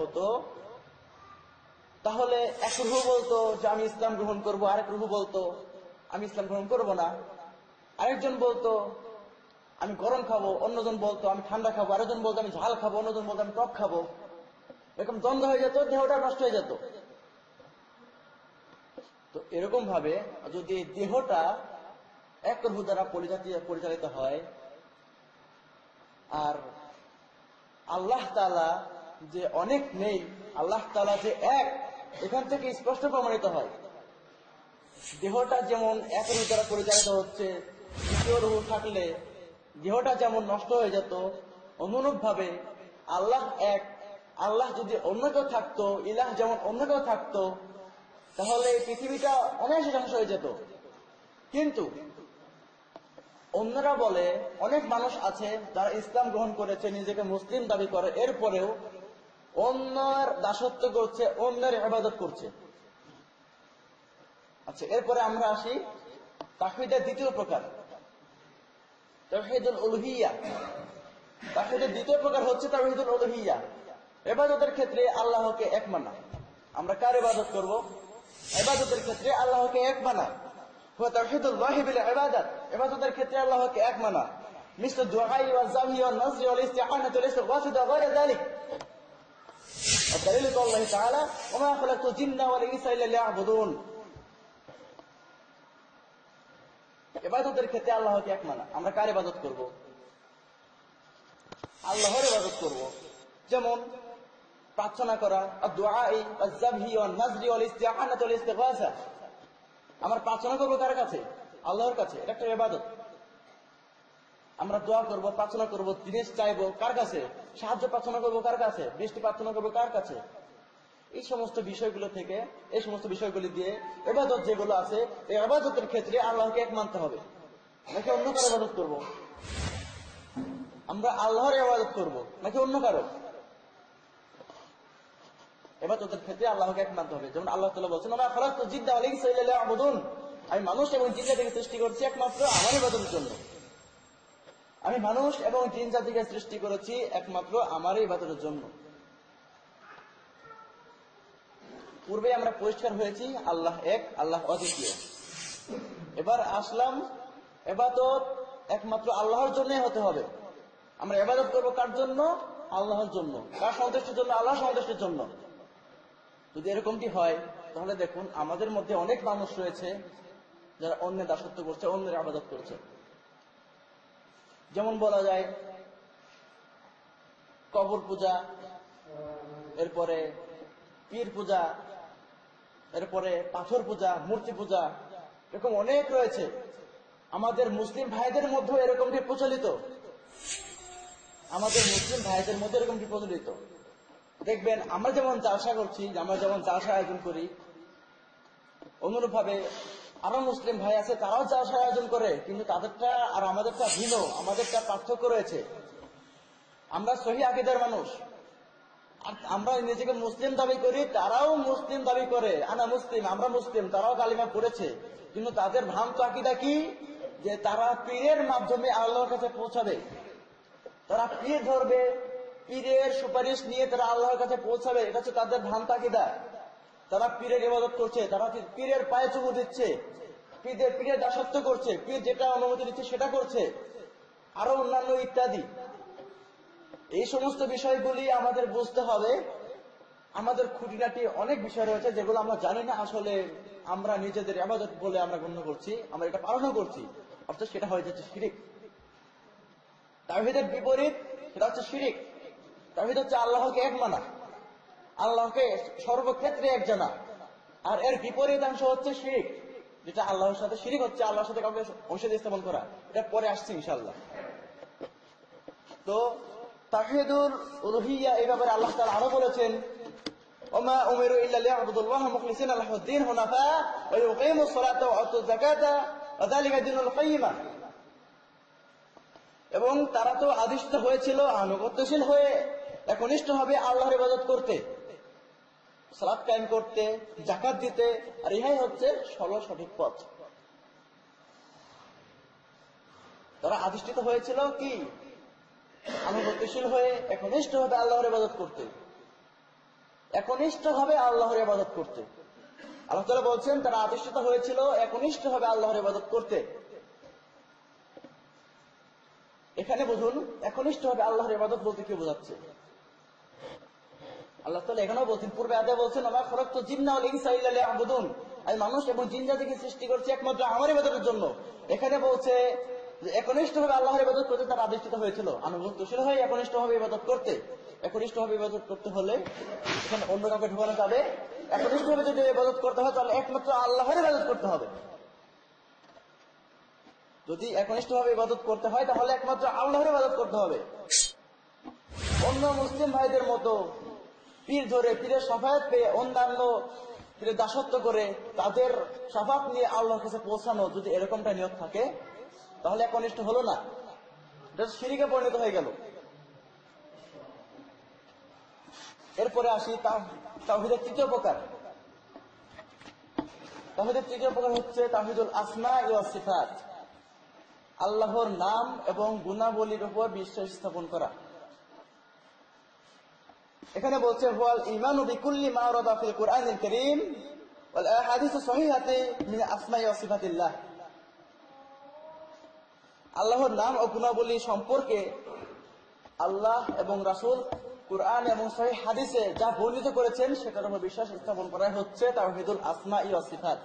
হতো, তাহলে এক রুহ বলতো যে আমি ইসলাম গ্রহণ করব, আরেক রুহ বলতো আমি ইসলাম গ্রহণ করব না, আরেকজন বলতো আমি গরম খাবো, অন্যজন বলতো আমি ঠান্ডা খাবো, আরেকজন বলতো আমি ঝাল খাবো, অন্যজন বলতো আমি টক খাবো। এরকম দ্বন্দ্ব হয়ে যেত, দেহটা নষ্ট হয়ে যেত। তো এরকম ভাবে যদি দেহটা এক রুহ দ্বারা পরিচালিত হয়, আর আল্লাহ তাআলা যে অনেক নেই, আল্লাহ তাআলা যে এক, এখান থেকে স্পষ্ট প্রমাণিত হয়। দেহটা যেমন এক রুহ দ্বারা পরিচালিত হচ্ছে, দ্বিতীয় রুহ থাকলে দেহটা যেমন নষ্ট হয়ে যেত, অনুরূপ ভাবে আল্লাহ এক, আল্লাহ যদি অন্য কেউ থাকতো, ইলাহ যেমন অন্য কেউ থাকতো, তাহলে এই পৃথিবীটা অনায়াসে ধ্বংস হয়ে যেত। কিন্তু অন্যরা বলে, অনেক মানুষ আছে যারা ইসলাম গ্রহণ করেছে, নিজেকে মুসলিম দাবি করে, এরপরেও অন্যের দাসত্ব করছে, অন্যের ইবাদত করছে। আচ্ছা, এরপরে আমরা আসি তাওহীদের দ্বিতীয় প্রকার, তাওহীদুল উলুহিয়্যাহ। তাওহীদের দ্বিতীয় প্রকার হচ্ছে তাওহীদুল উলুহিয়্যাহ। ইবাদতের ক্ষেত্রে আল্লাহকে এক মানা। আমরা কার ইবাদত করব? ইবাদতের ক্ষেত্রে আল্লাহকে এক মানা। হুয়া তাওহীদুল ওয়াহি বিল ইবাদাত। ইবাদতের ক্ষেত্রে আল্লাহকে এক মানা। মিসল দুআই ওয়া যাবহি ওয়া নাযরি ওয়াল ইস্তিআনাতু ওয়াল ইস্তিগফারু ওয়া গায়রা যালিক। والدليل قول الله تعالى وما خلقت الجن والانس الا ليعبدون। ইবাদতের ক্ষেত্রে আল্লাহকে এক মানা। আমরা কার ইবাদত করব? আল্লাহর ইবাদত করব। যেমন প্রার্থনা করা, দুআই ওয়া যাবহি ওয়া নাযরি ওয়াল ইস্তিআনাতু ওয়াল ইস্তিগফার। আমরা প্রার্থনা করব কার কাছে? আল্লাহর কাছে। এটা একটা ইবাদত। আমরা দোয়া করব, প্রার্থনা করব, জিনিস চাইবো কার কাছে? সাহায্য প্রার্থনা করব কার কাছে? বৃষ্টি প্রার্থনা করব কার কাছে? এই সমস্ত বিষয়গুলো থেকে, এই সমস্ত বিষয়গুলি দিয়ে ইবাদত যেগুলো আছে, এই ইবাদতের ক্ষেত্রে আল্লাহকে এক মানতে হবে, নাকি অন্য কারো ইবাদত করব? আমরা আল্লাহর ইবাদত করব নাকি অন্য কারো? ইবাদতের ক্ষেত্রে আল্লাহকে এক মানতে হবে। যেমন আল্লাহ তাআলা বলেছেন, ওয়া খালাকতু জিন্না ওয়াল ইনসা ইল্লা লিয়াবুদুন। আমি মানুষ এবং জিন জাতিকে সৃষ্টি করেছি একমাত্র আমার ইবাদতের জন্য। আমি মানুষ এবং জিন জাতিকে সৃষ্টি করেছি একমাত্র আমার ইবাদতের জন্য। পূর্বে আমরা পরিষ্কার হয়েছি আল্লাহ এক, আল্লাহ অদ্বিতীয়। এবার আসলাম ইবাদত একমাত্র আল্লাহর জন্যই হতে হবে। আমরা ইবাদত করব কার জন্য? আল্লাহর জন্য। কার সন্তুষ্টির জন্য? আল্লাহর সন্তুষ্টির জন্য। যদি এরকমটি হয়, তাহলে দেখুন আমাদের মধ্যে অনেক মানুষ রয়েছে যারা অন্যের দাসত্ব করছে, অন্যের ইবাদত করছে। যেমন বলা যায় কবর পূজা, এরপরে পীর পূজা, এরপরে পাথর পূজা, মূর্তি পূজা, এরকম অনেক রয়েছে। আমাদের মুসলিম ভাইদের মধ্যে এরকমটি প্রচলিত। আমাদের মুসলিম ভাইদের মধ্যে এরকমটি প্রচলিত। দেখবেন আমরা যেমন জালসা করছি, আমরা যেমন জালসা আয়োজন করি, অনুরূপ ভাবে আরো মুসলিম ভাই আছে, তারাও জালসা আয়োজন করে, কিন্তু তাদেরটা আর আমাদেরটা ভিন্ন, আমাদেরটা পার্থক্য রয়েছে। আমরা সহি আকীদার মানুষ, আর আমরা নিজেকে মুসলিম দাবি করি, তারাও মুসলিম দাবি করে, আনা মুসলিম, আমরা মুসলিম, তারাও কালিমা পড়েছে। কিন্তু তাদের ভ্রান্ত আকীদা কি? যে তারা পীরের মাধ্যমে আল্লাহর কাছে পৌঁছাবে, তারা পীর ধরবে, পীরের সুপারিশ নিয়ে তারা আল্লাহর কাছে পৌঁছাবে। এটা হচ্ছে তাদের ভ্রান্ত আকীদা। তারা পীরের ইবাদত করছে, তারা পীরের পায়ে চুমু দিচ্ছে, পীরের দাসত্ব করছে, পীর যেটা অনুমতি দিচ্ছে সেটা করছে, আরো অন্যান্য ইত্যাদি। এই সমস্ত বিষয়গুলি আমাদের বুঝতে হবে। আমাদের খুঁটিনাটি অনেক বিষয় রয়েছে যেগুলো আমরা জানি না, আসলে আমরা নিজেদের ইবাদত বলে আমরা গণ্য করছি, আমরা এটা পালনও করছি, অর্থাৎ সেটা হয়ে যাচ্ছে শিরিক। তাওহীদের বিপরীত সেটা হচ্ছে শিরিক। তাওহীদ হচ্ছে আল্লাহকে এক মানা, আল্লাহকে সর্বক্ষেত্রে এক জানা। আর এর বিপরীতাংশ হচ্ছে শিরিক, যেটা আল্লাহর সাথে শিরিক হচ্ছে আল্লাহর সাথে কাউকে অংশীদার স্থাপন করা। এটা পরে আসছে ইনশাআল্লাহ। তো তাওহীদুল উলুহিয়্যাহ এই ব্যাপারে আল্লাহ তাআলা আরো বলেছেন, ওমা উমিরু ইল্লা লিয়াবুদুল্লাহ মুখলিসিনা লাহুদ্দিন হুনাফা ওয়া ইউকিমুস সালাতা ওয়া ইউতুয যাকাতা ওয়া যালিকা দীনুল কাইয়্যিমা। এবং তারা তো আদিষ্ট হয়েছিল আনুগত্যশীল হয়ে একনিষ্ঠভাবে আল্লাহর ইবাদত করতে, সালাত কায়েম করতে, যাকাত দিতে, আর ইহাই হচ্ছে সঠিক পথ। তারা আদিষ্ঠিত হয়েছিল কি? আনুগত্যশীল হয়ে একনিষ্ঠভাবে আল্লাহর ইবাদত করতে। একনিষ্ঠভাবে আল্লাহর ইবাদত করতে। আল্লাহ তাআলা বলছেন তারা আদিষ্ঠিত হয়েছিল একনিষ্ঠভাবে আল্লাহর ইবাদত করতে। এখানে বুঝুন একনিষ্ঠভাবে আল্লাহর ইবাদত বলতে কি বোঝাচ্ছে। আল্লাহ তাআলা এখানেও বলছেন, পূর্বে আয়াতে বলছেন ওয়া মা খালাকতুল জিন্না ওয়াল ইনসা ইল্লা লিয়াবুদুন, আমি মানুষ এবং জিন জাতিকে সৃষ্টি করেছি একমাত্র আমার ইবাদতের জন্য। এখানে বলছে যে একনিষ্ঠভাবে আল্লাহর ইবাদত করতে তারা আদিষ্ঠিত হয়েছিল, আনুগত্যশীল হয়ে একনিষ্ঠভাবে ইবাদত করতে। একনিষ্ঠভাবে ইবাদত করতে হলে এখানে অন্য কাউকে ঢোকানো যাবে? একনিষ্ঠভাবে যদি ইবাদত করতে হয় তাহলে একমাত্র আল্লাহর ইবাদত করতে হবে। যদি একনিষ্ঠভাবে ইবাদত করতে হয় তাহলে একমাত্র আল্লাহর ইবাদত করতে হবে। অন্য মুসলিম ভাইদের মতো পীর ধরে, পীরের শাফায়াত পেয়ে, অন্যান্য পীরের দাসত্ব করে তাদের শাফাত নিয়ে আল্লাহর কাছে পৌঁছানো, যদি এরকমটা নিয়ত থাকে তাহলে একনিষ্ঠ হলো না, এটা শিরকে পরিণত হয়ে গেল। এরপরে আসি তাওহীদের তৃতীয় প্রকার। তাওহীদের তৃতীয় প্রকার হচ্ছে তাওহীদুল আসমা ওয়াস সিফাত, আল্লাহর নাম এবং গুণাবলীর উপর বিশ্বাস স্থাপন করা। এখানে বলছে হুয়াল ঈমানু বিকুল্লি মা ওয়ারাদা ফিল কুরআনিল কারীম ওয়াল আহাদিসুস সহিহাতি মিন আসমাই ওয়া সিফাতিল্লাহ। আল্লাহর নাম ও গুণাবলী সম্পর্কে আল্লাহ এবং রাসূল কুরআন এবং সহিহ হাদিসে যা বর্ণিত করেছেন সেটার উপর বিশ্বাস স্থাপন করা হচ্ছে তাওহীদুল আসমা ওয়াস সিফাত।